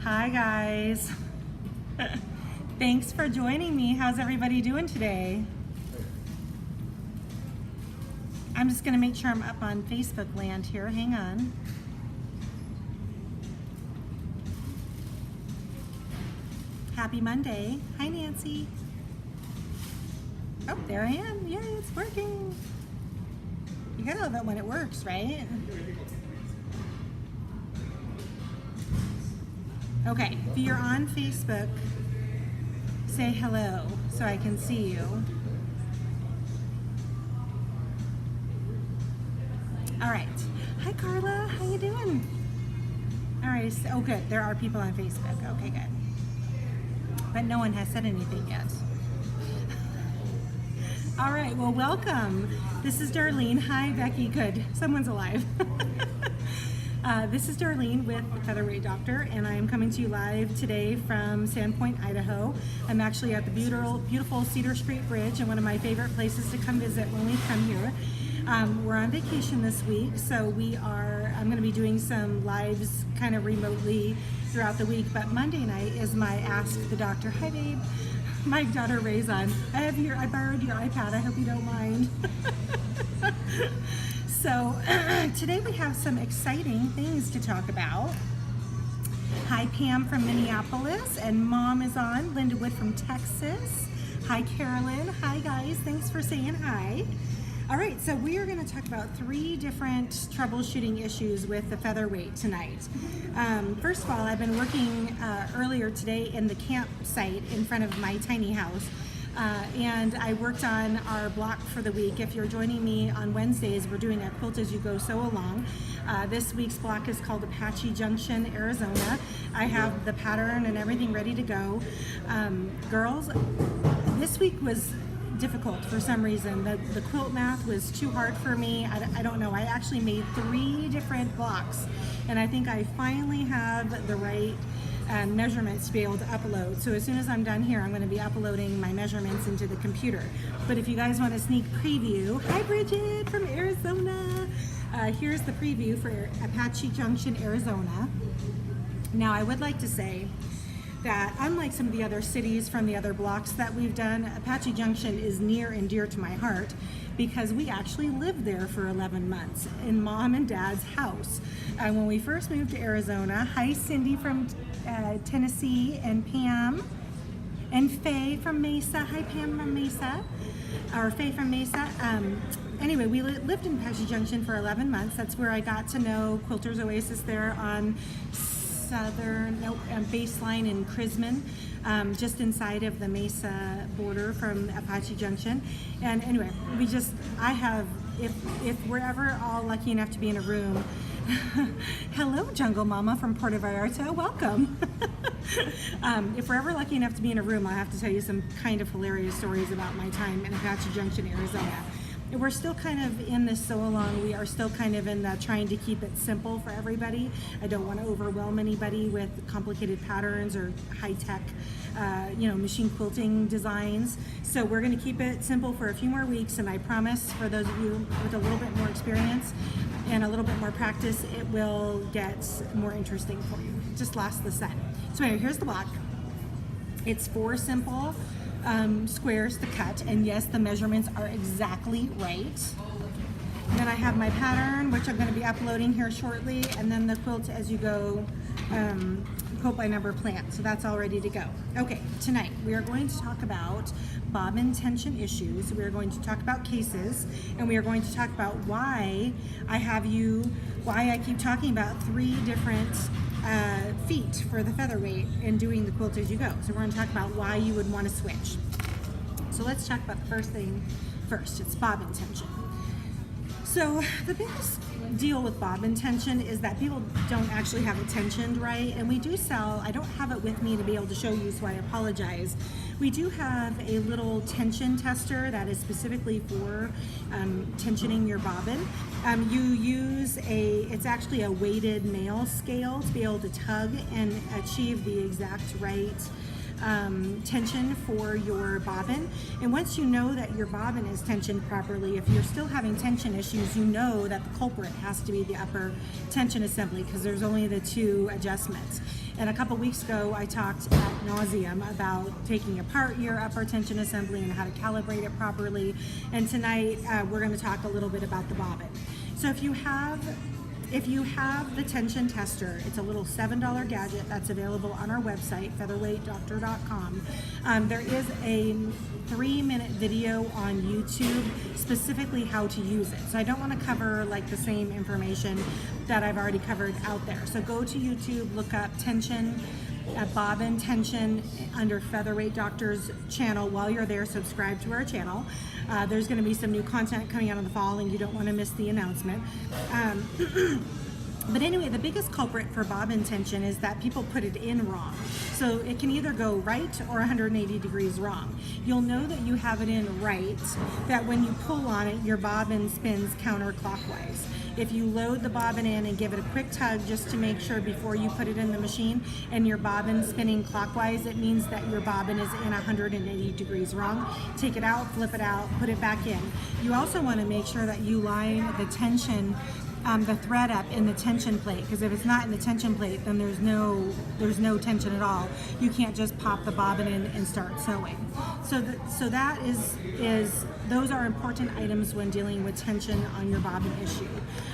Hi guys. Thanks for joining me. How's everybody doing today? I'm just gonna make sure I'm up on Facebook land here. Hang on. Happy Monday. Hi Nancy. Oh, there I am. Yay, it's working. You gotta love it when it works, right? Okay, if you're on Facebook, say hello so I can see you. All right. Hi Carla, how you doing? All right, oh good, there are people on Facebook. Okay, good. But no one has said anything yet. All right, well, welcome. This is Darlene. Hi, Becky. Good, someone's alive. This is Darlene with Featherweight Doctor, and I am coming to you live today from Sandpoint, Idaho. I'm actually at the beautiful Cedar Street Bridge, and one of my favorite places to come visit when we come here. We're on vacation this week, so I'm going to be doing some lives kind of remotely throughout the week, but Monday night is my Ask the Doctor. Hi, babe. My daughter Ray's on. I borrowed your iPad. I hope you don't mind. So today we have some exciting things to talk about. Hi Pam from Minneapolis, and Mom is on. Linda Wood from Texas. Hi Carolyn. Hi guys, thanks for saying hi. All right, so we are going to talk about 3 different troubleshooting issues with the Featherweight tonight. First of all, I've been working earlier today in the campsite in front of my tiny house. And I worked on our block for the week. If you're joining me on Wednesdays, we're doing a Quilt As You Go Sew Along. This week's block is called Apache Junction, Arizona. I have the pattern and everything ready to go. Girls, this week was difficult for some reason. The quilt math was too hard for me. I don't know. I actually made 3 different blocks, and I think I finally have the right measurements to be able to upload. So as soon as I'm done here, I'm going to be uploading my measurements into the computer. But if you guys want a sneak preview, hi Bridget from Arizona. Here's the preview for Apache Junction, Arizona. Now I would like to say that unlike some of the other cities from the other blocks that we've done, Apache Junction is near and dear to my heart because we actually lived there for 11 months in Mom and Dad's house. When we first moved to Arizona, hi Cindy from Tennessee, and Pam, and Faye from Mesa. Hi Pam from Mesa, or Faye from Mesa. Anyway, we lived in Apache Junction for 11 months. That's where I got to know Quilters Oasis there on baseline in Crisman, just inside of the Mesa border from Apache Junction. And anyway, if we're ever all lucky enough to be in a room, hello Jungle Mama from Puerto Vallarta, welcome. If we're ever lucky enough to be in a room, I'll have to tell you some kind of hilarious stories about my time in Apache Junction, Arizona. We're still kind of in this sew along. We are still kind of in the trying to keep it simple for everybody. I don't want to overwhelm anybody with complicated patterns or high-tech, machine quilting designs. So we're going to keep it simple for a few more weeks, and I promise for those of you with a little bit more experience and a little bit more practice, it will get more interesting for you. Just lost the sun. So anyway, here's the block. It's 4 simple squares to cut, and yes, the measurements are exactly right. And then I have my pattern, which I'm going to be uploading here shortly, and then the Quilt As You Go quote by number plant. So that's all ready to go. Okay, tonight we are going to talk about bobbin tension issues. We are going to talk about cases, and we are going to talk about why I keep talking about 3 different feet for the Featherweight and doing the Quilt As You Go. So we're going to talk about why you would want to switch. So let's talk about the first thing first. It's bobbin tension. So the biggest deal with bobbin tension is that people don't actually have it tensioned right, and we do sell, I don't have it with me to be able to show you, so I apologize. We do have a little tension tester that is specifically for tensioning your bobbin. You use it's actually a weighted nail scale to be able to tug and achieve the exact right tension for your bobbin. And once you know that your bobbin is tensioned properly, if you're still having tension issues, you know that the culprit has to be the upper tension assembly, because there's only the 2 adjustments. And a couple weeks ago, I talked ad nauseum about taking apart your upper tension assembly and how to calibrate it properly. And tonight, we're going to talk a little bit about the bobbin. So if you have the tension tester, it's a little $7 gadget that's available on our website, featherweightdoctor.com. There is a 3-minute video on YouTube specifically how to use it. So I don't want to cover like the same information that I've already covered out there. So go to YouTube, look up tension, bobbin tension under Featherweight Doctor's channel. While you're there, subscribe to our channel. There's going to be some new content coming out in the fall, and you don't want to miss the announcement. But anyway, the biggest culprit for bobbin tension is that people put it in wrong. So it can either go right or 180 degrees wrong. You'll know that you have it in right, that when you pull on it, your bobbin spins counterclockwise. If you load the bobbin in and give it a quick tug just to make sure before you put it in the machine and your bobbin spinning clockwise, it means that your bobbin is in 180 degrees wrong. Take it out, flip it out, put it back in. You also want to make sure that you line the tension, the thread up in the tension plate, because if it's not in the tension plate, then there's no tension at all. You can't just pop the bobbin in and start sewing. So that is those are important items when dealing with tension on your bobbin issue.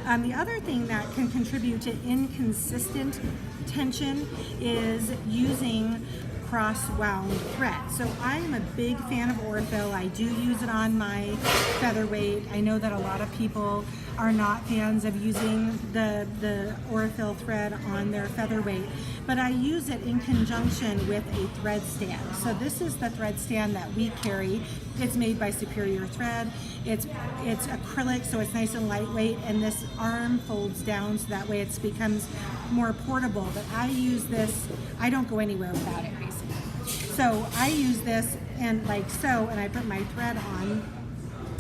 The other thing that can contribute to inconsistent tension is using cross-wound thread. So I am a big fan of Orifil. I do use it on my Featherweight. I know that a lot of people are not fans of using the Orifil thread on their Featherweight, but I use it in conjunction with a thread stand. So this is the thread stand that we carry. It's made by Superior Thread. It's acrylic, so it's nice and lightweight, and this arm folds down so that way it becomes more portable. But I use this, I don't go anywhere without it, basically. So I use this and like so, and I put my thread on,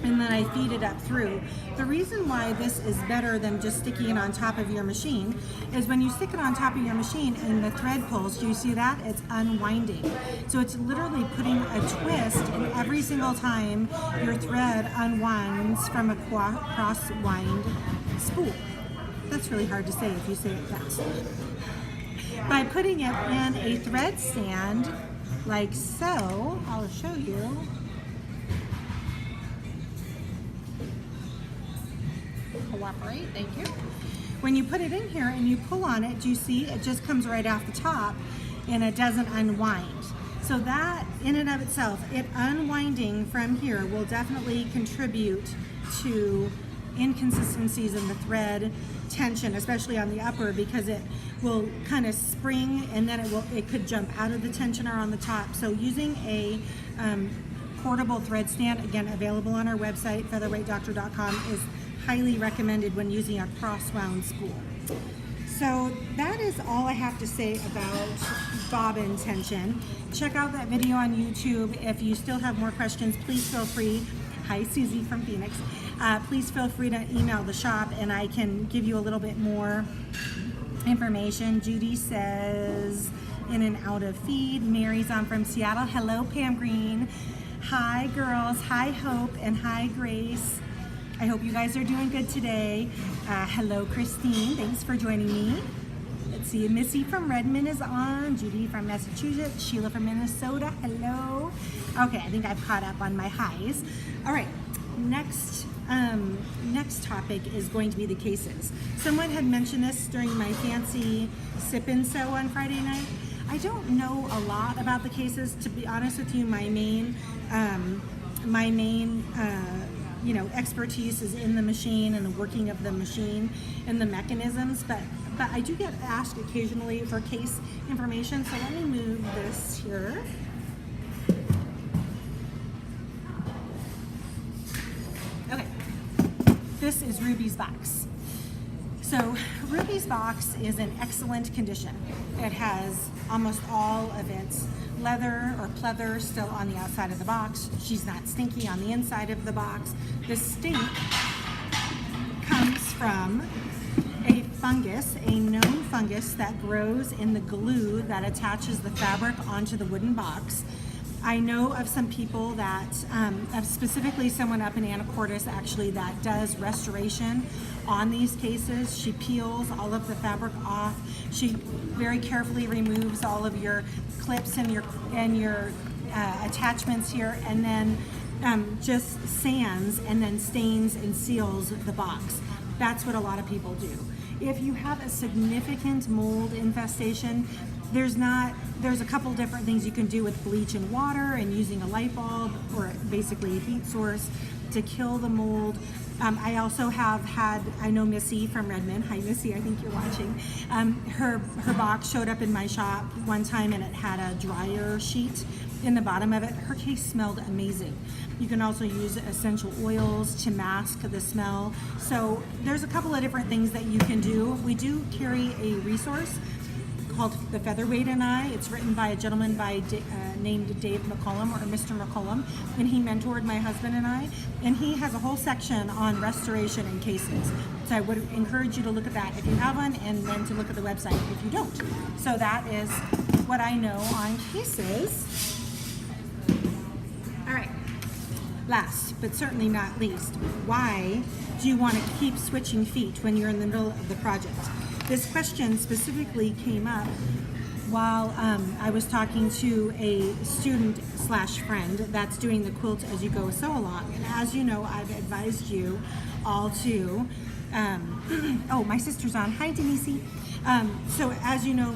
and then I feed it up through. The reason why this is better than just sticking it on top of your machine is when you stick it on top of your machine and the thread pulls, do you see that? It's unwinding. So it's literally putting a twist in every single time your thread unwinds from a cross-wind spool. That's really hard to say if you say it fast. By putting it in a thread stand, like so, I'll show you. Cooperate, thank you. When you put it in here and you pull on it, do you see it just comes right off the top and it doesn't unwind. So that in and of itself, it unwinding from here will definitely contribute to inconsistencies in the thread tension, especially on the upper, because it will kind of spring and then it could jump out of the tensioner on the top. So using a portable thread stand, again available on our website featherweightdoctor.com, is highly recommended when using a cross-wound spool. So that is all I have to say about bobbin tension. Check out that video on YouTube. If you still have more questions, please feel free. Hi, Susie from Phoenix. Please feel free to email the shop and I can give you a little bit more information. Judy says, in and out of feed. Mary's on from Seattle. Hello, Pam Green. Hi, girls. Hi, Hope, and hi, Grace. I hope you guys are doing good today. Hello, Christine. Thanks for joining me. Let's see. Missy from Redmond is on. Judy from Massachusetts. Sheila from Minnesota. Hello. Okay, I think I've caught up on my highs. All right. Next topic is going to be the cases. Someone had mentioned this during my fancy sip and sew on Friday night. I don't know a lot about the cases, to be honest with you. My main expertise is in the machine and the working of the machine and the mechanisms, but I do get asked occasionally for case information, so let me move this here. Okay, this is Ruby's box. So Ruby's box is in excellent condition. It has almost all of its leather or pleather still on the outside of the box. She's not stinky on the inside of the box. The stink comes from a fungus, a known fungus that grows in the glue that attaches the fabric onto the wooden box. I know of some people that, specifically someone up in Anacortes actually, that does restoration on these cases. She peels all of the fabric off. She very carefully removes all of your clips and your attachments here, and then just sands and then stains and seals the box. That's what a lot of people do. If you have a significant mold infestation, there's a couple different things you can do with bleach and water and using a light bulb or basically a heat source to kill the mold. I also have had, I know Missy from Redmond. Hi Missy, I think you're watching. Her box showed up in my shop one time and it had a dryer sheet in the bottom of it. Her case smelled amazing. You can also use essential oils to mask the smell. So there's a couple of different things that you can do. We do carry a resource called The Featherweight and I. It's written by a gentleman named Dave McCollum, or Mr. McCollum, and he mentored my husband and I. And he has a whole section on restoration in cases. So I would encourage you to look at that if you have one, and then to look at the website if you don't. So that is what I know on cases. All right. Last, but certainly not least, why do you want to keep switching feet when you're in the middle of the project? This question specifically came up while I was talking to a student / friend that's doing the quilt as you go sew along. And as you know, I've advised you all to, oh, my sister's on. Hi, Denise. So as you know,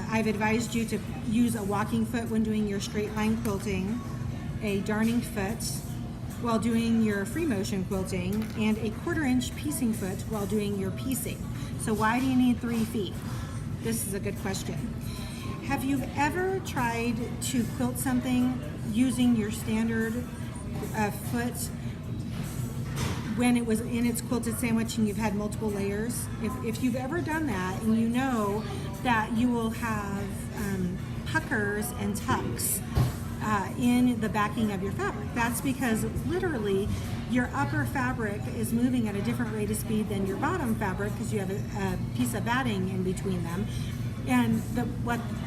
I've advised you to use a walking foot when doing your straight line quilting, a darning foot while doing your free motion quilting, and a 1/4 inch piecing foot while doing your piecing. So why do you need 3 feet? This is a good question. Have you ever tried to quilt something using your standard foot when it was in its quilted sandwich and you've had multiple layers? If you've ever done that, and you know that you will have puckers and tucks in the backing of your fabric. That's because literally your upper fabric is moving at a different rate of speed than your bottom fabric because you have a piece of batting in between them. And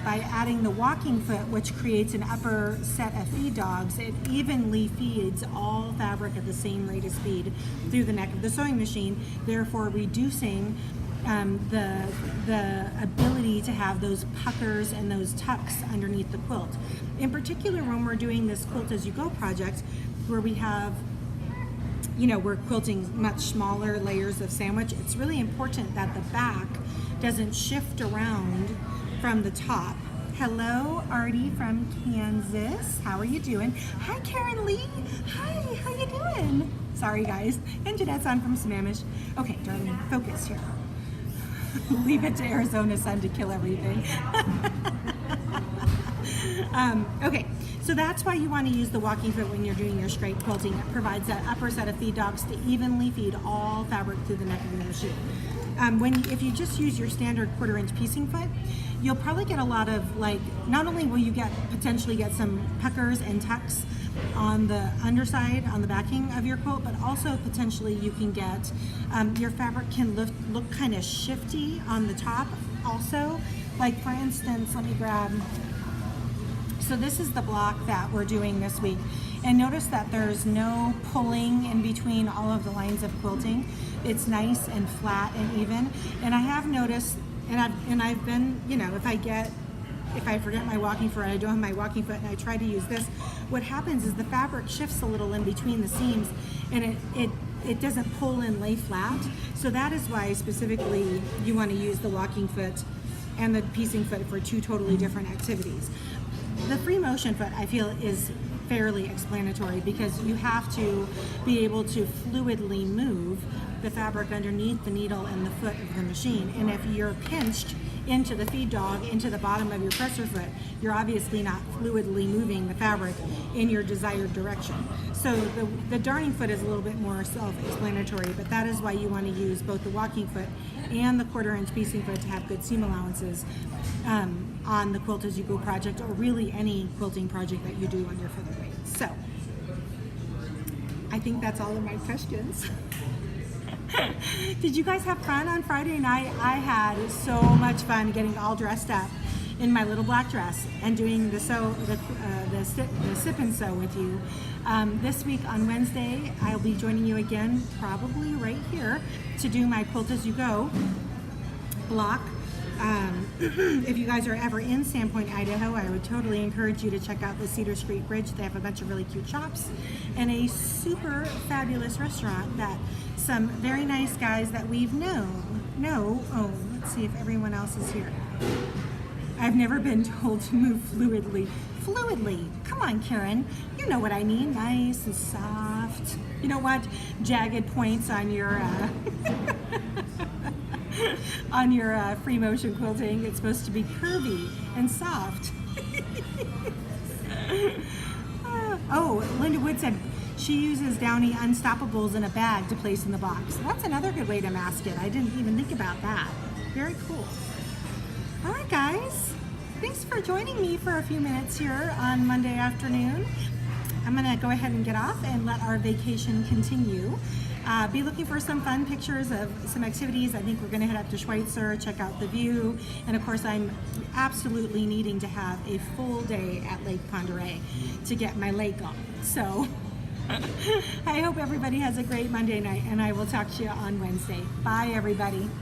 by adding the walking foot, which creates an upper set of feed dogs, it evenly feeds all fabric at the same rate of speed through the neck of the sewing machine, therefore reducing the ability to have those puckers and those tucks underneath the quilt. In particular, when we're doing this quilt as you go project, where we have, we're quilting much smaller layers of sandwich, it's really important that the back doesn't shift around from the top. Hello, Artie from Kansas. How are you doing? Hi, Karen Lee. Hi, how you doing? Sorry, guys. And Jeanette's on from Sammamish. Okay, Darlene, focus here. Leave it to Arizona sun to kill everything. Okay, so that's why you want to use the walking foot when you're doing your straight quilting. It provides that upper set of feed dogs to evenly feed all fabric through the neck of your machine. If you just use your standard 1/4 inch piecing foot, you'll probably get a lot of, not only will you potentially get some puckers and tucks on the underside, on the backing of your quilt, but also potentially you can get, your fabric can look kind of shifty on the top also. Like for instance, let me grab, so this is the block that we're doing this week. And notice that there's no pulling in between all of the lines of quilting. It's nice and flat and even. And I have noticed, and I've been, if I forget my walking foot, I don't have my walking foot, and I try to use this, what happens is the fabric shifts a little in between the seams, and it doesn't pull and lay flat. So that is why specifically you want to use the walking foot and the piecing foot for 2 totally different activities. The free motion foot, I feel, is fairly explanatory because you have to be able to fluidly move the fabric underneath the needle and the foot of the machine. And if you're pinched into the feed dog, into the bottom of your presser foot, you're obviously not fluidly moving the fabric in your desired direction. So the darning foot is a little bit more self-explanatory, but that is why you want to use both the walking foot and the 1/4 inch piecing foot to have good seam allowances on the Quilt As You Go project, or really any quilting project that you do on your Featherweight. So I think that's all of my questions. Did you guys have fun on Friday night? I had so much fun getting all dressed up in my little black dress and doing the sip and sew with you. This week on Wednesday, I'll be joining you again, probably right here, to do my Quilt As You Go block. If you guys are ever in Sandpoint, Idaho, I would totally encourage you to check out the Cedar Street Bridge. They have a bunch of really cute shops and a super fabulous restaurant that some very nice guys that we've known. Oh, let's see if everyone else is here. I've never been told to move fluidly. Fluidly. Come on, Karen. You know what I mean. Nice and soft. You don't want jagged points on your on your free motion quilting. It's supposed to be curvy and soft. Oh, Linda Wood said she uses Downy Unstoppables in a bag to place in the box. That's another good way to mask it. I didn't even think about that. Very cool. All right, guys. Thanks for joining me for a few minutes here on Monday afternoon. I'm going to go ahead and get off and let our vacation continue. Be looking for some fun pictures of some activities. I think we're going to head up to Schweitzer, check out the view, and of course I'm absolutely needing to have a full day at Lake Pend Oreille to get my lake on. So I hope everybody has a great Monday night, and I will talk to you on Wednesday. Bye, everybody.